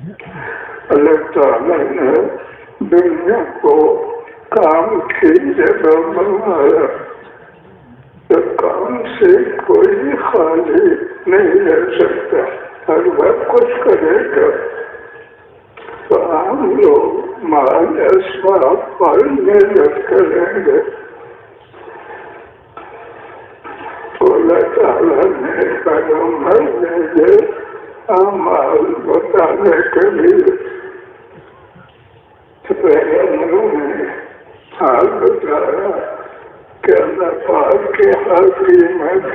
اللہ تعالیٰ نے دنیا کو کام کی جگہ بنایا، تو کام سے کوئی خالی نہیں رہ سکتا، ہر وقت کچھ کرے گا۔ تو ہم لوگ مال اسباب پر محنت کریں گے، اللہ تعالیٰ نے پیغمبر بھیجے اعمال بتانے کے لیے۔ پیغمبروں نے حال بتایا کہ اللہ پاک کی ہر قیمت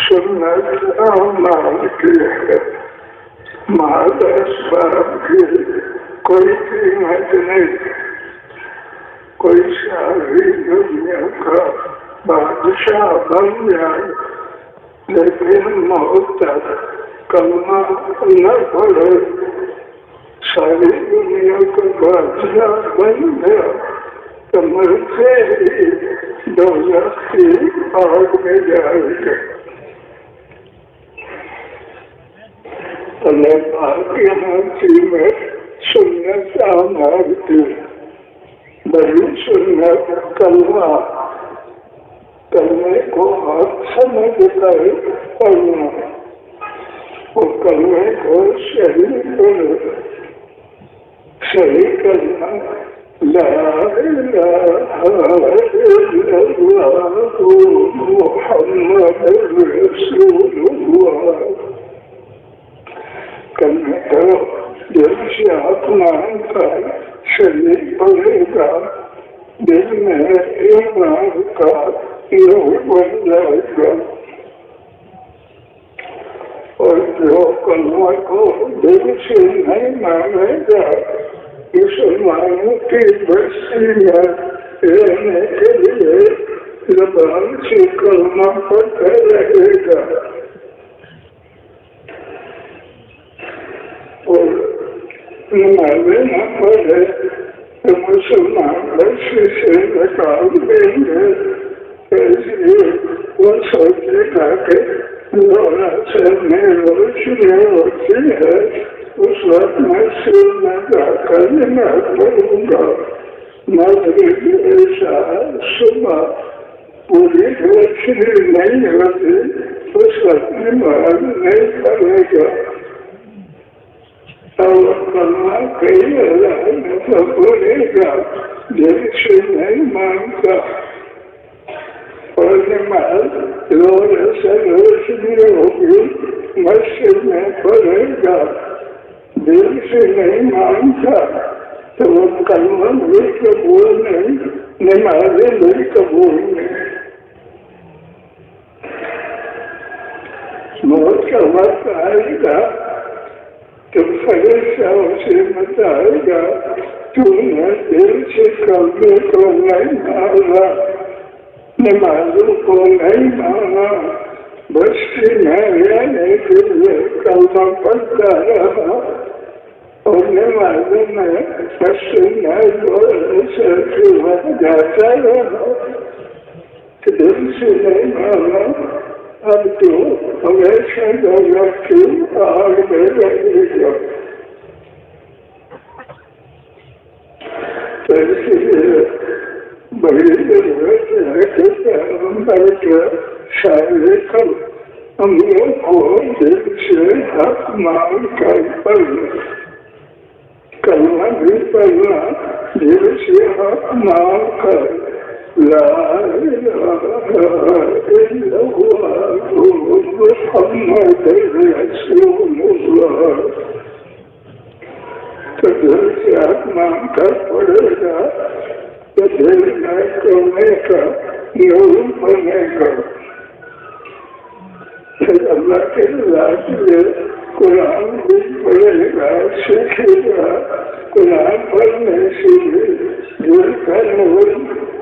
سنت اعمال کی ہے، مال اسباب کی کوئی قیمت نہیں۔ کوئی ساری دنیا کا بادشاہ بن جائے لیکن موت تک کلمہ نہ پڑے، ساری دنیا کا بادشاہ بن گیا تو مرتے ہی دوزخ کی آگ میں جائے گا۔ اللہ پاک یہاں قیمت سنت اعمال کی، بڑی سنت کلمہ، کلمے کو آپ سمجھ کر پڑھنا، وہ کلمے کو صحیح کرو، صحیح کرنا، لا الہ الا اللہ محمد رسول اللہ۔ کلمے کو دل سے اپمان کر صحیح پڑھے گا، دل میں ایمان کا نور بن جائے گا، اور جو کلمہ کو دل سے نہیں مانے گا، مسلمانوں کی بستی میں رہنے کے لیے زبان سے کلمہ پڑھتا رہے گا، اور نمازیں نہ پڑھے تو مسلمان بستی سے نکال دیں گے۔ وہ سوچے گا کہ لولا سے میں روشنی ہوتی ہے، اس وقت میں سر میں جا کر نماز پڑھوں گا، مغرب عشاء صبح پوری روشنی نہیں ہوتی، اس وقت نماز نہیں پڑھے گا۔ اور کلمہ کئی اللہ نے تو بولے گا، دل سے نہیں مانتا، اور نماز روز سے روشنی ہوگی، مسجد میں پڑھے گا، دل سے نہیں مانتا تو وہ کلمہ بھی قبول نہیں، نمازیں بھی قبول نہیں۔ موت کا وقت آئے گا تو فرشتہ اسے بتائے گا، تو نے دل سے کلمے کو نہیں مانا، نمازوں کو نہیں مانا، بستی میں رہنے کے لیے کلمہ پڑھتا رہا، اور نمازوں میں پسینہ سے جاتا رہا، دل سے نہیں مانا، اب تو ہمیشہ دوزخ کی آگ میں رہے گا۔ تو اس لیے بڑی ضرورت ہے کہ پیغمبر کے شاعری کر ہم لوگ کو دل سے حق مان کر پڑھنا، کلمہ بھی پڑھنا، دل سے حق مان کر لا الہ الا اللہ محمد رسول اللہ، تو دل سے حق مان کر پڑھے گا تو دل میں کرنے کا نور بنے گا۔ پھر اللہ کے ذات میں قرآن بھی پڑھے گا، سیکھے گا، قرآن پڑھنے سے بھی دل کا نور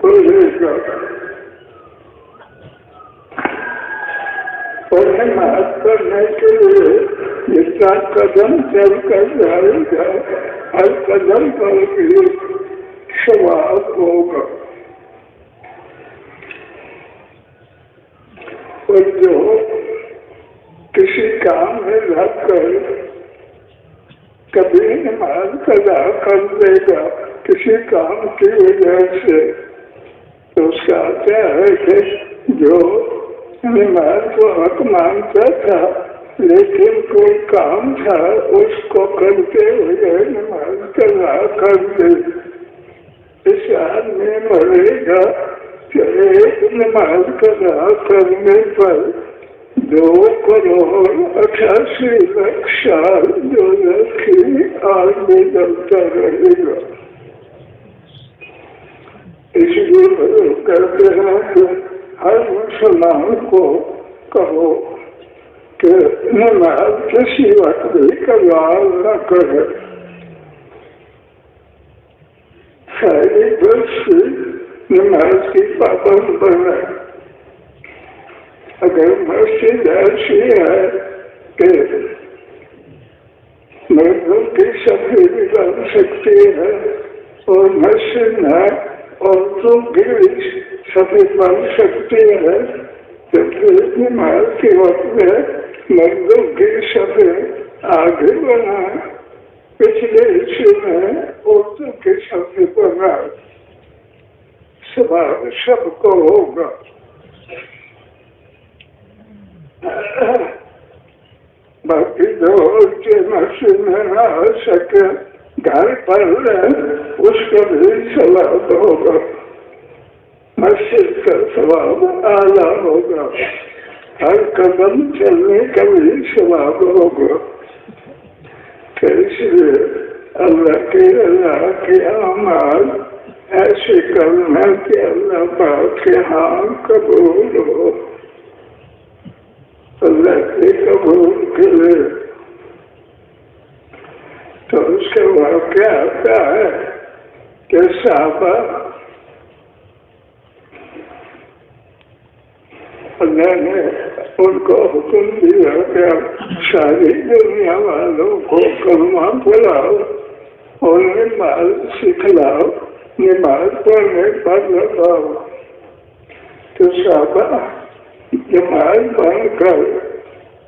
بڑھے گا، اور نماز پڑھنے کے لیے جتنا قدم چل کر جائے گا، ہر قدم پر بھی ثواب ہوگا، اور جو کسی کام میں لگ کر کبھی نماز قضا کر دے گا کسی کام کی وجہ سے، تو اس کا کیا ہے کہ جو نماز کو حق مانتا تھا لیکن کوئی کام تھا اس کو کرتے ہوئے نماز قضا کر دے، اس آدمی مرے گا کہ ایک نماز قضا کرنے پر 2,88,00,000 سال جو رکھی آگ میں جلتا رہے گا۔ اس لیے کہتے ہیں کہ ہر مسلمان کو کہو کہ نماز کسی وقت بھی قضا نہ کرے، ساری بستی نماز کی پابند بنے۔ اگر مسجد ایسی ہے کہ مردوں کی صفائی بھی بن سکتی ہے اور مسجد میں عورتوں کی بھی صفائی بن سکتی ہے، تو پھر نماز کے وقت میں مردوں کی صفائی آگے بنائیں، پچھلے حصے میں عورتوں کی صفائی بنائیں، ثواب سب کو ہوگا۔ باقی جو مسجد میں نہ آ سکے گھر پر اس کا بھی ثواب ہوگا، مسجد کا ثواب اعلیٰ ہوگا، ہر قدم چلنے کا بھی ثواب ہوگا۔ اس لیے اللہ کے اعمال ایسے کرنا کہ اللہ پاک کے ہاں قبول ہو، اللہ کے قبول کے لیے۔ تو اس کے واقعہ آتا ہے کہ صحابہ اللہ نے ان کو حکم دیا کہ ساری دنیا والوں کو کلمہ پڑھاؤ اور نماز سکھلاؤ، نماز پڑھنے پر لگاؤ۔ تو صحابہ نماز پڑھ کر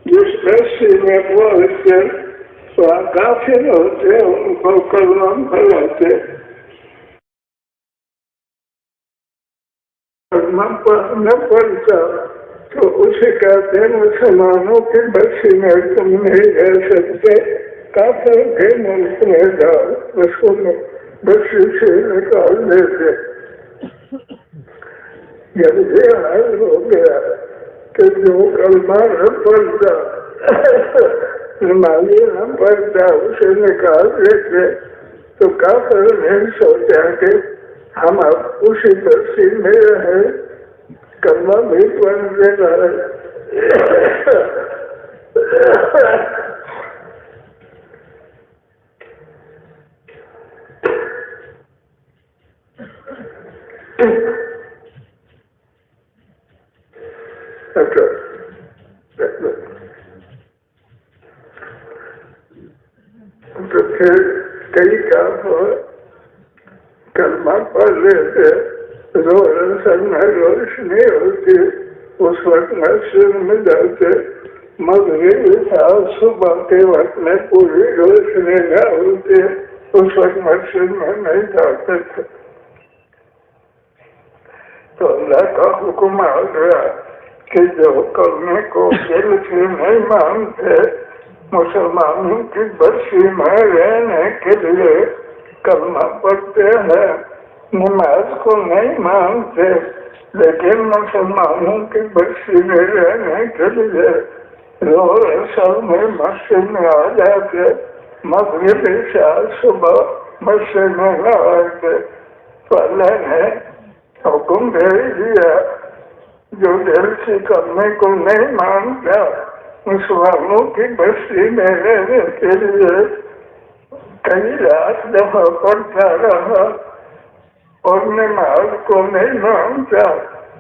جس رسی میں پہنچتے وہاں کافر ہوتے ان کو کلمہ پڑھاتے، کلمہ پڑھنا پڑتا تو اسے کہتے ہیں مسلمانوں کے بسی میں تم نہیں رہ سکتے، کافر کے ملک میں جاؤ، اس کو بسی سے نکال دیتے۔ جب یہ حال ہو گیا کہ جو کلمہ نہ پڑھتا، نمازی نہ پڑھتا، اسے نکال دیتے، تو کافر نے سوچا کہ ہم اب اسی بستی میں رہے، کلمہ بھی پڑھنے لگے۔ تو پھر کئی کافر کلمہ پڑھ لیتے، روشن میں روشنی ہوتی، اس وقت مسجد میں جاتے، مغرب صبح کے وقت میں پوری روشنی نہ ہوتی، اس وقت مسجد میں نہیں جاتے تھے۔ تو اللہ کا حکم آ گیا کہ جو کلمے کو دل سے نہیں مانتے، مسلمانوں کی بستی میں رہنے کے لیے کلمہ پڑھتے ہیں، نماز کو نہیں مانتے، لیکن مسلمانوں کی بستی میں رہنے کے لیے روز اصل میں مسجد میں آ جاتے، مغرب عشاء صبح مسجد میں نہ آتے۔ تو اللہ نے حکم بھیج دیا جو دل سے کلمے کو نہیں مانتا، مسلمانوں کی بستی میں رہنے کے لیے کئی لاکھ دفعہ پڑھتا رہا اور نماز کو نہیں مانتا،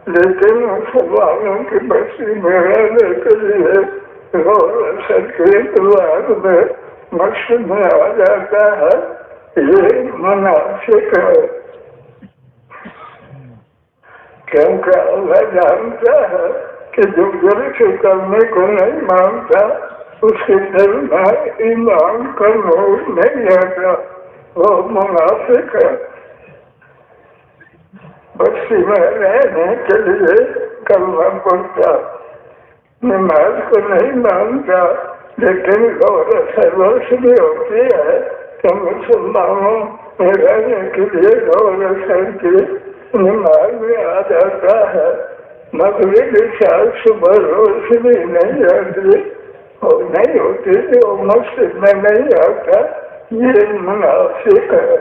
لیکن مسلمانوں کی بستی میں رہنے کے لیے روز اثر کے بعد میں مسجد میں آ جاتا ہے، یہ مناسب ہے، کیونکہ اللہ جانتا ہے کہ جو دل سے کلمے کو نہیں مانتا اس کے دل میں ایمان کا نور نہیں آتا، وہ منافق ہے۔ بستی میں رہنے کے لیے کلمہ پڑھتا، نماز کو نہیں مانتا، لیکن غور فکر بھی ہوتی ہے کہ مسلمانوں میں رہنے کے لیے غور فکر کی نماز میں آ جاتا ہے، مغرب عشاء صبح روز بھی نہیں آتی اور نہیں ہوتی وہ مسجد میں نہیں آتا، یہ منافق ہے۔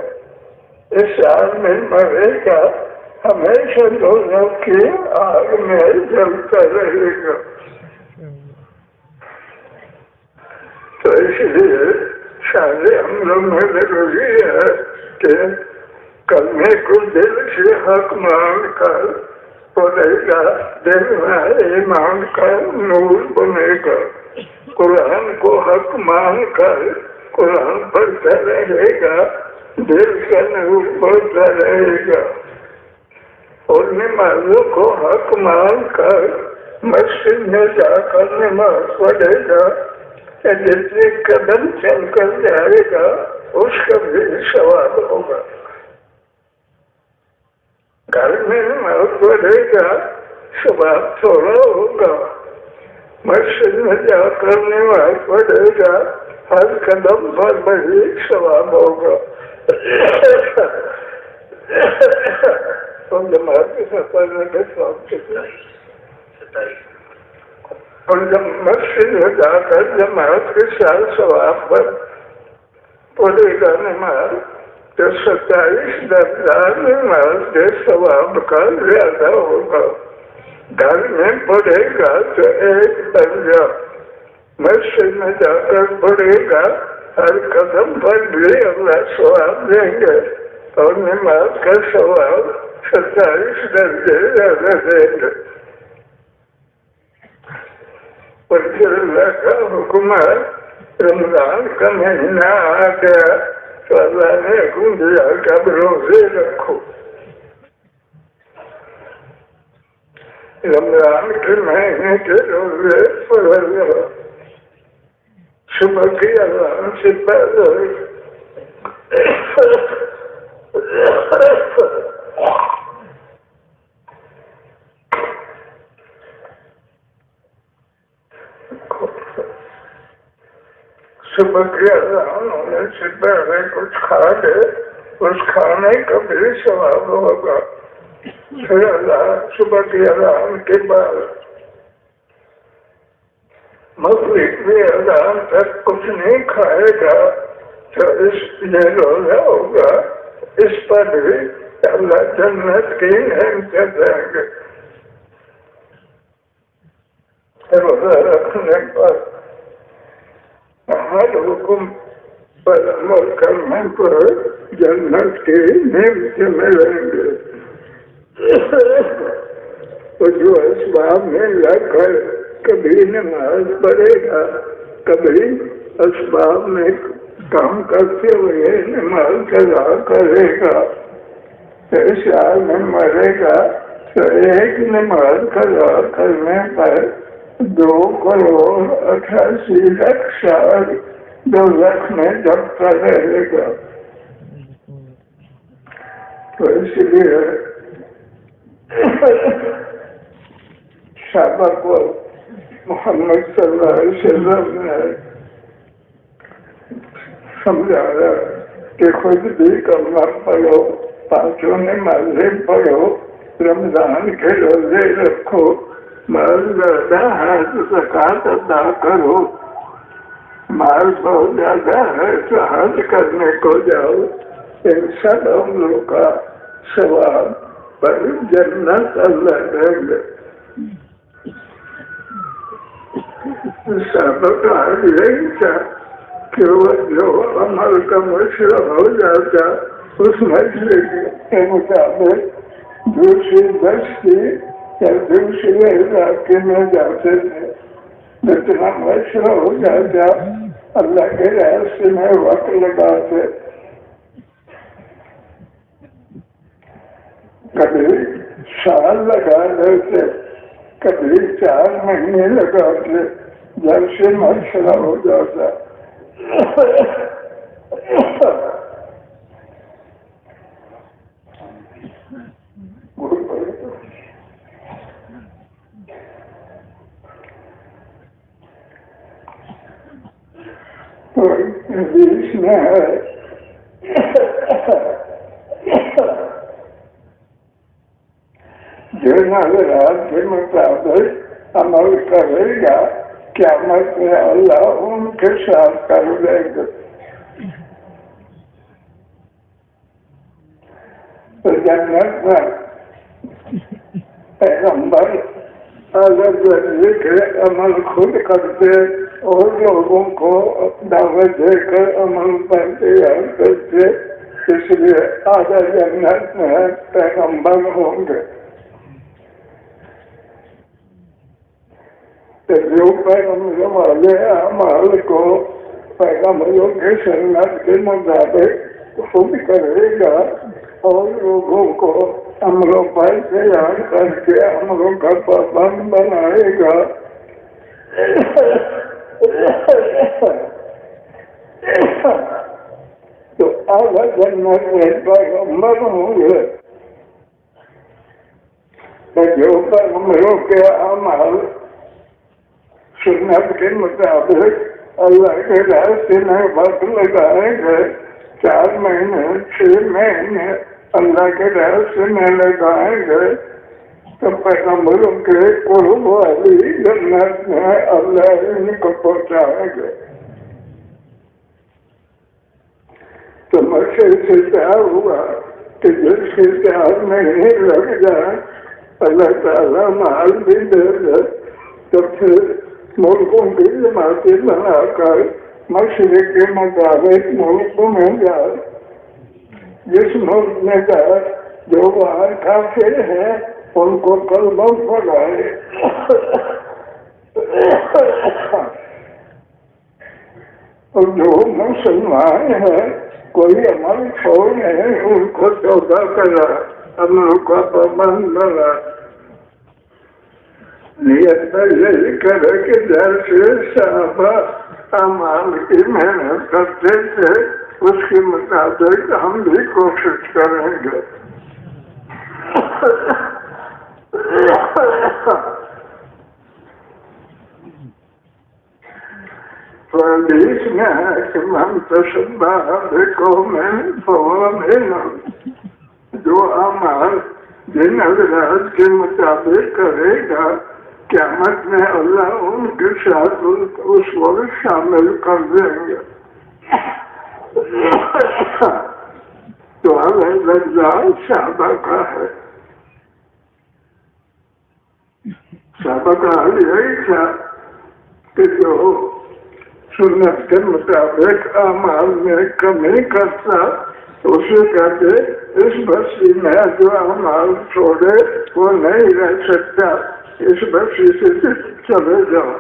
اس حال میں مرے گا، ہمیشہ لوگوں کی آگ میں جلتا رہے گا۔ تو اس لیے سارے عملوں میں ضروری ہے کہ کلمے کو دل سے حق مان کر پڑھے گا، دل میں ایمان کا نور بنے گا، قرآن کو حق مان کر قرآن پڑھتا رہے گا، دل کا نور بڑھتا رہے گا، اور نمازوں کو حق مان کر مسجد میں جا کر نماز پڑھے گا، جتنے قدم چل کر جائے گا اس کا بھی ثواب ہوگا۔ گھر میں نماز پڑھے گا ثواب تھوڑا ہوگا، مسجد میں جا کر نماز پڑھے گا ہر قدم پر بڑی ثواب ہوگا۔ اور جماعت کے سفر میں ثواب کتنا، اور جب مسجد میں جا کر جماعت کے ساتھ ثواب پر پڑھے گا نماز تو 27 درجات نماز کے ثواب کا زیادہ ہوگا۔ گھر میں پڑھے گا تو 1 درجہ، مسجد میں جا کر پڑھے گا ہر قدم پر بھی اللہ ثواب دیں گے، اور نماز کا ثواب 27 درجے زیادہ دیں گے۔ اور پھر اللہ کا حکم ہے، رمضان کا مہینہ آ گیا تو اللہ نے حکم دیا کہ اب روزے رکھو۔ رمضان کے مہینے کے روزے پڑھو، صبح کی اذان سے پہلے صبح کی اذان ہونے سے پہلے کچھ کھا لے، اس کھانے کا بھی ثواب ہوگا۔ پھر اللہ صبح کی اذان کے بعد مغرب کی اذان تک کچھ نہیں کھائے گا تو یہ روزہ ہوگا، اس پر بھی اللہ جنت کی نعمتیں دیں گے۔ روزہ رکھنے پر ہر حکم پر عمل کرنے پر جنت کی نعمتیں ملیں گے۔ تو جو اسباب میں لگ کر کبھی نماز پڑھے گا، کبھی اسباب میں کام کرتے ہوئے نماز قضا کرے گا، تو اس حال میں مرے گا تو 1 نماز قضا کرنے پر 2,88,00,000 سال دوزخ میں جبتا رہے گا۔ تو اس لیے صحابہ کو محمد صلی اللہ علیہ وسلم نے سمجھایا کہ خود بھی کلمہ پڑھو، 5 نمازیں پڑھو، رمضان کے روزے رکھو، مال زیادہ ہے تو زکوٰۃ ادا کرو، مال بہت زیادہ ہے تو حج کرنے کو جاؤ، ان سب عملوں کا ثواب پر جنت اللہ دیں گے۔ سابق حال یہی تھا کہ وہ جو عمل کا مشرف ہو جاتا اس مجلے کے مطابق دوسری بستی یا دوسرے علاقے میں جاتے تھے، جتنا مشورہ ہو جاتا اللہ کے راستے میں وقت لگاتے، کبھی سال لگا لیتے، کبھی 4 مہینے لگاتے، جیسے مسئلہ ہو جاتا تو اس میں ہے جو نظرات کے مطابق عمل کرے گا قیامت میں اللہ ان کے ساتھ کر دے گا. تو جنت میں پیغمبر اعلیٰ درجے کے عمل خود کرتے اور لوگوں کو دعوت دے کر عمل پر تیار کرتے، اس لیے اعلیٰ جنت میں پیغمبر ہوں گے. جو پیغمبروں والے اعمال کو پیغمبروں کے سنت کے مطابق خود کرے گا اور لوگوں کو عملوں پر تیار کر کے عملوں کا پابند بنائے گا، تو اعلیٰ جنت میں پیغمبر ہوں گے. جو پیغمبروں کے اعمال سنت کے مطابق اللہ کے راستے میں وقت لگائے گئے، 4 مہینے 6 مہینے اللہ کے راستے میں لگائے گئے، تو پیغمبروں کے قرب والی جنت میں اللہ ان کو پہنچائے گا. تو مقصد سے کیا ہوا کہ جس کے 4 مہینے لگ جائے اللہ تعالیٰ مال بھی دے دے، تو پھر ملکوں کی جماعتیں بنا کر مشرق کے مطابق ملکوں میں جائے. جس ملک میں جائے جو وہاں کافر ہیں ان کو کلمہ پڑھائے، اور جو مسلمان ہیں کوئی عمل چھوڑے ان کو توبہ کرا، عمل کا پابند بنا. نیت یہی کرے کہ جیسے صحابہ اعمال کی محنت کرتے تھے اس کے مطابق ہم بھی کوشش کریں گے. تو حدیث میں ہے کہ من تشبہ بقوم فہو منہم، جو اعمال جن حضرات کے مطابق کرے گا قیامت میں اللہ ان کے ساتھ اس وقت شامل کر دیں گے. تو اللہ صحابہ کا ہے، صحابہ کا حال یہی تھا کہ جو سنت کے مطابق اعمال میں کمی کرتا اسے کہتے اس بستی میں جو اعمال چھوڑے وہ نہیں رہ سکتا، اس بستی سے چلے جاؤ.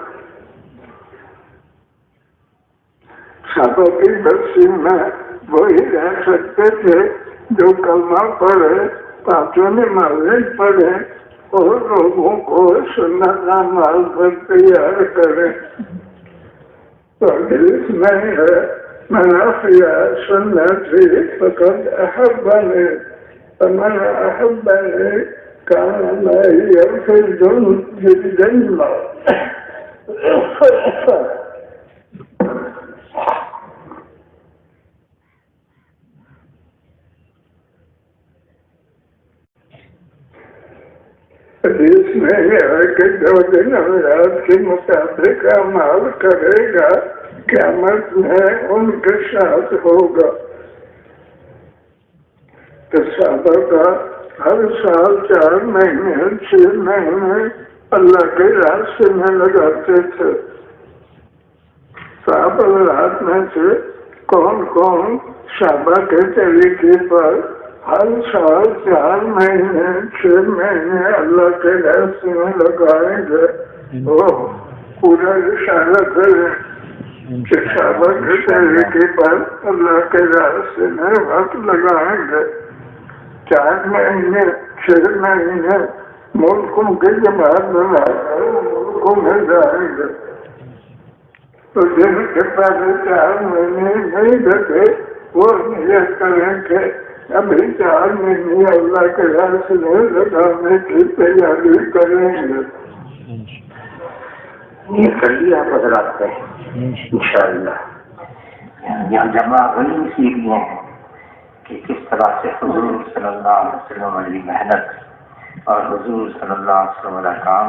صحابہ کی بستی میں وہی رہ سکتے تھے جو کلمہ پڑھے، 5 نمازیں پڑھے اور لوگوں کو سنت اعمال پر تیار کرے. تو حدیث میں ہے من احیا سنتی فقد احبنی فمن احبنی كان معي في الجنة. حدیث میں ہے کہ جو دن حضرات کے مطابق عمل کرے گا قیامت میں ان کے ساتھ ہوگا. تو صحابہ کا ہر سال 4 مہینے 6 مہینے اللہ کے راستے میں لگاتے تھے. صحابہ رات میں سے کون کون صحابہ کے طریقے پر ہر سال 4 مہینے 6 مہینے اللہ کے راستے میں لگائیں گے، وہ پورا اشارہ کریں کہ صحابہ کے طریقے پر اللہ کے راستے میں وقت لگائیں گے. 4 مہینے 6 مہینے ملکوں کی جماعت بنا کر ملکوں میں جائیں گے. تو جن کے پہلے 4 مہینے نہیں دیتے وہ نیت کریں کہ ابھی 4 مہینے اللہ کے راستے لگانے کی تیاری کریں گے. یہ کر لیا آپ حضرات کا انشاءاللہ. یہاں جمع وہی سیکھ گئے ہیں کہ کس طرح سے حضور صلی اللہ علیہ وسلم علی محنت اور حضور صلی اللہ علیہ وسلم علیہ کام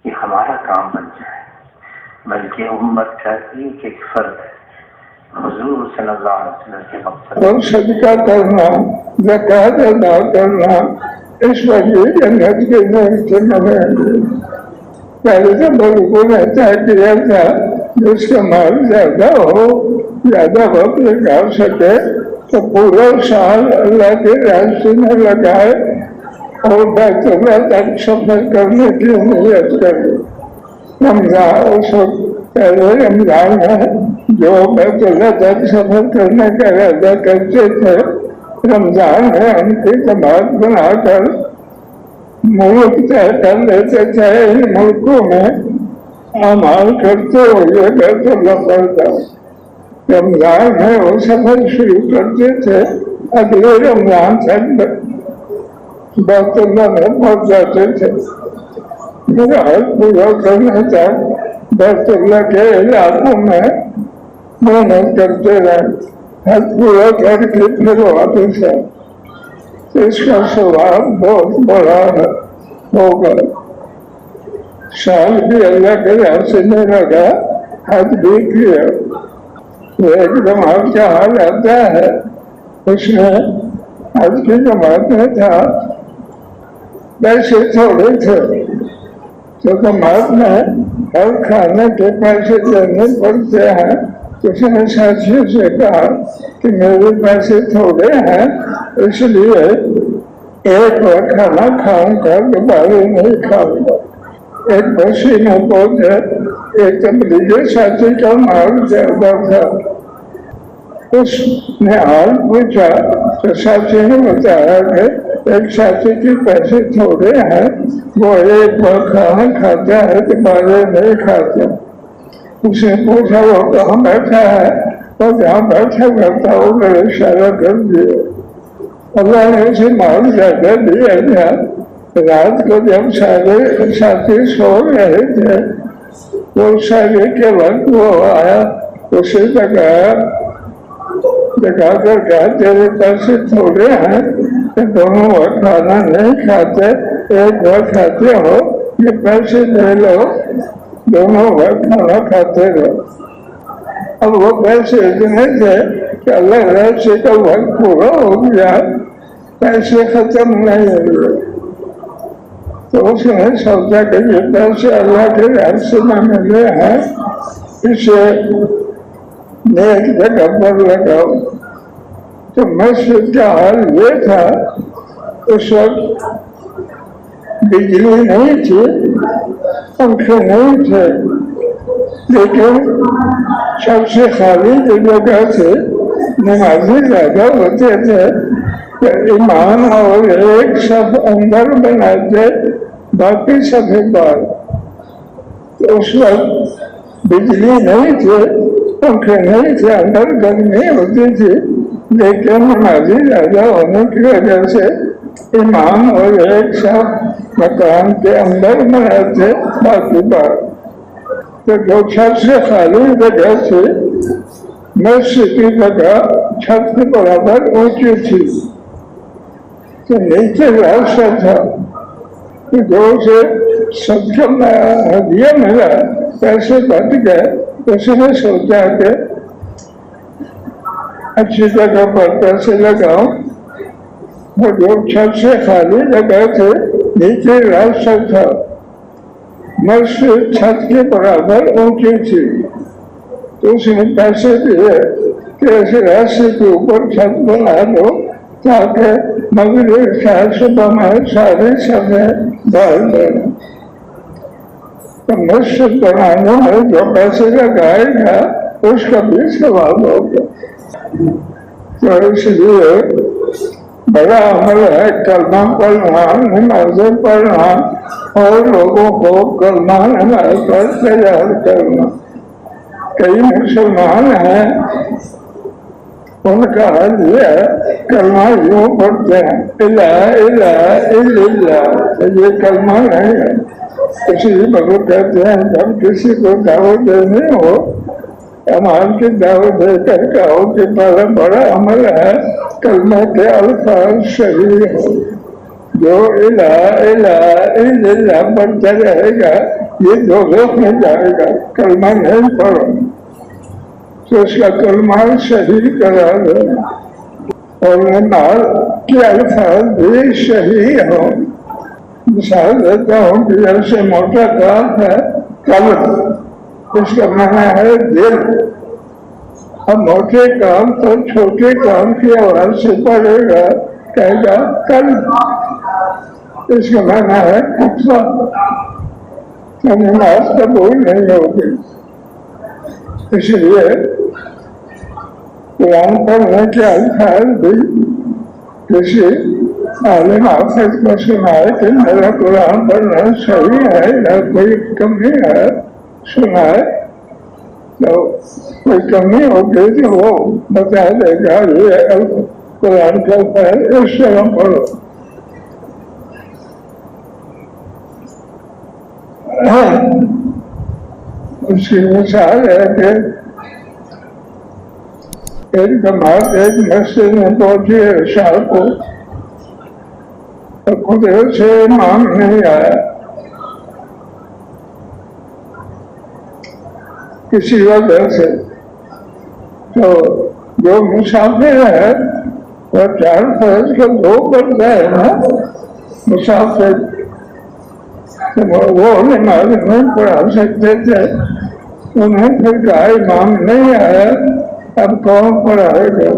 یہ ہمارا کام بن جائے، بلکہ امت کا ایک فرد حضور صلی اللہ علیہ وسلم کے مقصد اور صدقہ کرنا، زکوٰۃ ادا کرنا، اس وجہ جنت کے نور سے ملیں گے. پہلے تو بزرگوں نے طے کیا تھا جس کا مال زیادہ ہو، زیادہ وقت لگا سکے تو پورا سال اللہ کے راستے میں لگائے اور بیت اللہ تک سفر کرنے کی نیت کرے. رمضان اس وقت پہلے رمضان ہے جو بیت اللہ تک سفر کرنے کا ارادہ کرتے تھے، رمضان میں ان کی جماعت بنا کر ملک طے کر لیتے تھے. ان ملکوں میں اعمال کرتے ہوئے بیت اللہ پڑھتا. رمضان میں وہ سفر شروع کرتے تھے، اگلے رمضان تک بیت اللہ میں پہنچ جاتے تھے. میرا حج پورا کرنے تک بیت اللہ کے علاقوں میں محنت کرتے رہے. حج پورا کر کے پھر واپس ہے. اس کا ثواب بہت بڑا ہوگا. سال بھی اللہ کے راستے میں لگا، حج بھی کیا. ایک جماعت کا حال آتا ہے، اس میں حج کی جماعت میں تھا، پیسے تھوڑے تھے تو جماعت میں ہر کھانے کے پیسے دینے پڑتے ہیں. اس نے ساتھی سے کہا کہ میرے پیسے تھوڑے ہیں، اس لیے ایک بار کھانا کھاؤں گا، دوبارہ نہیں کھاؤں گا. ایک بچی میں پہنچے، ایک تبلیغی ساتھی کا مال زیادہ تھا. اس نے حال پوچھا تو ساتھی نے بتایا کہ ایک ساتھی کے پیسے تھوڑے ہیں، وہ ایک بار کھانا کھاتا ہے دوبارہ نہیں کھاتا. اس نے پوچھا وہ کہاں بیٹھا ہے؟ اور جہاں بیٹھا کرتا وہ میرے اشارہ کر دیا. اللہ نے اسے مال زیادہ دیا تھا. رات کو جب سارے ساتھی سو رہے تھے وہ سارے کے وقت وہ آیا، اسے لگا کر کہا تیرے پیسے تھوڑے ہیں کہ دونوں وقت کھانا نہیں کھاتے، ایک وقت کھاتے ہو، یہ پیسے لے لو، دونوں وقت کھانا کھاتے رہو. اب وہ پیسے اتنے تھے کہ اللہ راستے کا وقت پورا ہو گیا، پیسے ختم نہیں ہوئے. تو اس نے سوچا کہ یہ پیسے اللہ کے راستے میں ملے ہیں، اسے نیک جگہ پر لگاؤ. تو مسجد کا حال یہ تھا، اس وقت بجلی نہیں تھی، پنکھے نہیں تھے، لیکن سب سے خالی جو جگہ تھی، نمازی زیادہ ہوتے تھے کہ امام اور ایک صف اندر بناتے، باقی صفحے باہر. تو اس وقت بجلی نہیں تھی، پنکھے نہیں تھے، اندر گرمی ہوتی تھی، لیکن نمازی زیادہ ہونے کی وجہ سے امام اور ایک صف مکان کے اندر بناتے، باقی باہر. تو جو سب سے خالی جگہ تھی، مسجد کی جگہ چھت کے برابر اونچی تھی، تو نیچے راستہ تھا. جو اسے صدقہ ہدیہ ملا، پیسے بچ گئے. اس نے سوچا کہ اچھی جگہ پر پیسے لگاؤں. وہ جو چھت سے خالی جگہ تھے، نیچے راستہ تھا، مسجد چھت کے برابر اونچی تھی. تو اس نے پیسے دیے کہ اس راستے کے اوپر چھت بنا دو تاکہ مغرب شاید صبح میں سارے سمے ڈال دیں. تو مسجد بنانے میں جو پیسے لگائے گا اس کا بھی ثواب ہوگا. تو اس لیے بڑا عمل ہے کلمہ پڑھنا، نمازیں پڑھنا اور لوگوں کو کلمہ نماز پر تیار کرنا. کئی مسلمان ہیں ان کا حل یہ کلمہ یوں پڑھتے ہیں الہ الہ الا اللہ، یہ کلمہ نہیں ہے۔ کسی کو کہتے ہیں جب کسی کو دعوت دینی ہو، ایمان کی دعوت دے کر کہو کہ بڑا بڑا عمل ہے کلمہ کے الفاظ صحیح ہو۔ جو الہ الہ الا اللہ پڑھتا رہے گا یہ دوزخ میں جائے گا، کلمہ نہیں پڑھو تو اس کا کلمہ صحیح کرا دو، اور نماز کے الفاظ بھی صحیح ہو۔ مثال دیتا ہوں کہ ایسے موٹا کام ہے قلب، اس کا معنی ہے دل۔ اب موٹے کام تو چھوٹے کام کی آواز سے پڑھے گا، کہے گا قلب، اس کا معنی ہے خطبہ، تو نماز قبول نہیں ہوگی۔ اس لیے قرآن پڑھنے کے الفاظ بھی کسی عالم حافظ کو سنائے کہ میرا قرآن پڑھنا صحیح ہے یا کوئی کمی ہے، سنائے تو کوئی کمی ہوگی تو وہ بتا دے گا یہ قرآن کا الفاظ اس طرح پڑھو۔ اس کی مثال ہے کہ ایک جماعت ایک مسجد میں پہنچی ہے شام کو، قدرت سے امام نہیں آیا، کسی وجہ سے، تو جو مسافر ہے وہ 4 فرض کا 2 پڑھتا ہے نا مسافر، وہ نماز نہیں پڑھا سکتے تھے، انہیں پھر کہا امام نہیں آیا اب کون پڑھائے گا؟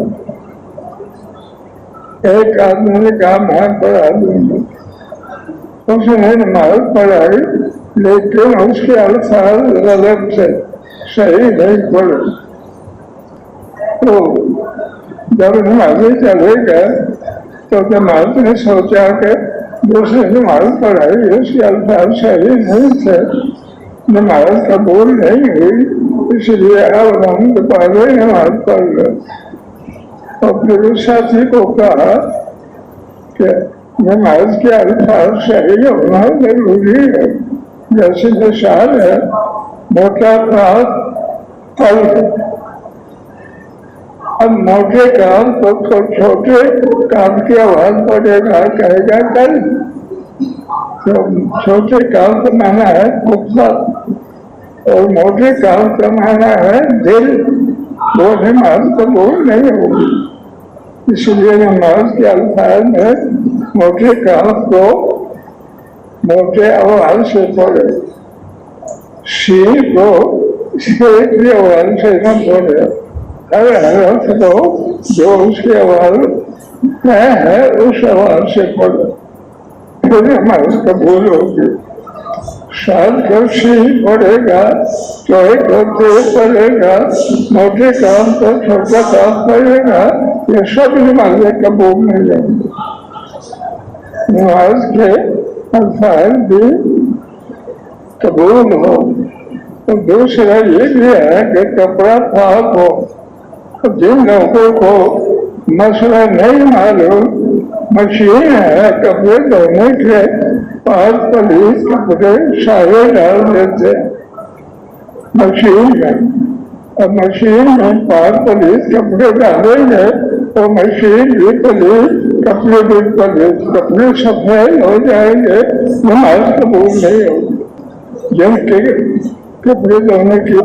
ایک آدمی نے کہا میں پڑھا دوں گا، اس نے نماز پڑھائی لیکن اس کے الفاظ غلط سے صحیح نہیں پڑھے، تو جب نمازی چلے گئے تو جماعت نے سوچا کہ دوسری نماز پڑھائی اس کے الفاظ صحیح نہیں تھے، نماز قبول نہیں ہوئی، اس لیے اب ہم دوبارہ نماز پڑھ لیں۔ اور پھر اس ساتھی کو کہا کہ نماز کے الفاظ صحیح ہونا ضروری ہے، جیسے مثال ہے موٹا کام قلب، اب موٹے کام کو چھوٹے کام کی آواز پڑے گا، کہے گا قلب، تو چھوٹے کام کا معنی ہے خطبہ اور موٹے کام کا معنی ہے دل، وہ نماز قبول نہیں ہوگی۔ اس لیے نماز کے الفاظ میں موٹے کام کو موٹے آواز سے پڑھے، شین کو شیر کی آواز سے نہ پڑھے، ہر حرف کو جو اس کی آواز ہے اس آواز سے پڑھے، پھر نماز قبول ہوگی۔ شاید کر شین پڑھے گا تو ایک تیز پڑھے گا، موٹے کام کو چھوٹا کام پڑھے گا، یہ سب نمازیں قبول نہیں ہوں گی۔ نماز کے الفاظ بھی قبول ہو۔ تو دوسرا یہ بھی ہے کہ کپڑا پاک ہو۔ جن لوگوں کو مسئلہ نہیں معلوم، مشین ہے کپڑے دھونے کے، پاک پلیت کپڑے سارے ڈال دیتے مشین میں، اب مشین میں پاک پلیت کپڑے ڈالیں گے تو مشین بھی پلیت، کپڑے بھی پلیت، کپڑے سفید ہو جائیں گے، نماز قبول نہیں ہوگی۔ جن کے کپڑے دھونے کی